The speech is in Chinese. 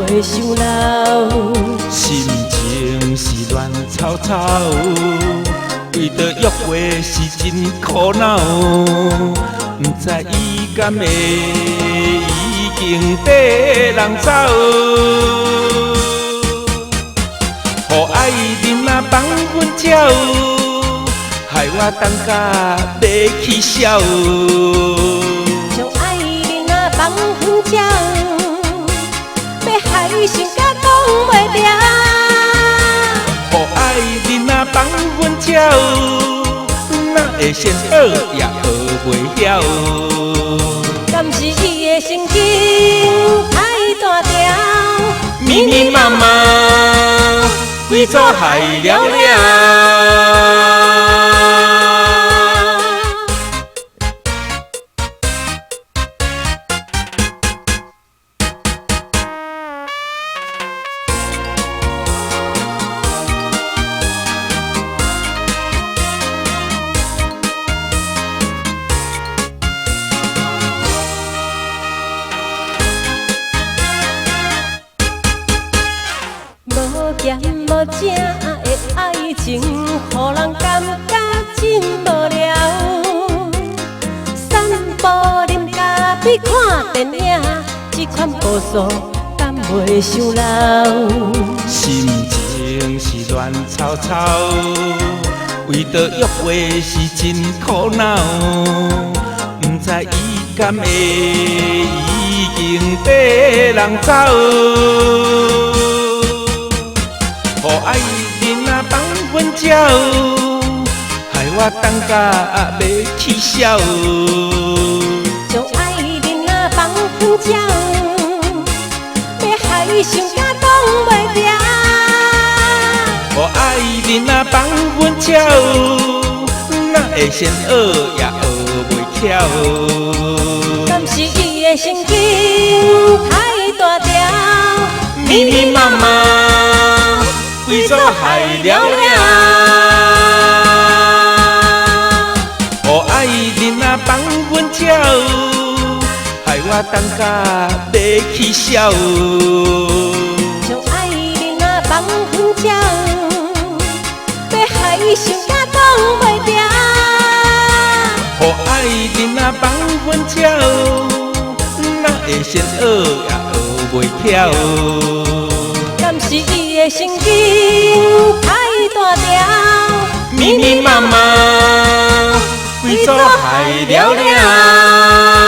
袂想老。心情是乱草草，为着约会是真苦恼，不知伊敢会已经跟人走。予爱人啊放阮鸟，害我等甲要起笑。将爱人啊放阮鸟，要害心甲讲袂了。予爱人啊放阮鸟，哪会先学也学袂晓。敢是伊的神经太大条，密密麻麻，规组害了了。无咸无正的爱情，予人感觉真无聊。散步啉咖啡看电影，这款步数敢袂想老？心情是乱草草，为着约会是真苦恼，不知伊敢会已经跟人走。予爱人啊放阮鸟，害我等甲要起笑。将爱人啊放阮鸟，要害想甲讲袂了。予爱人啊放阮鸟，哪会先学也学袂巧。敢是伊的神经太大条，密密麻麻，规组害了了。予爱人啊放阮鸟，害我等甲要起笑。将爱人啊放阮鸟，要害想甲讲袂了。予爱人啊放阮鸟，哪会先学也学袂巧。敢是伊的神经太大条，密密麻麻，规组害了了。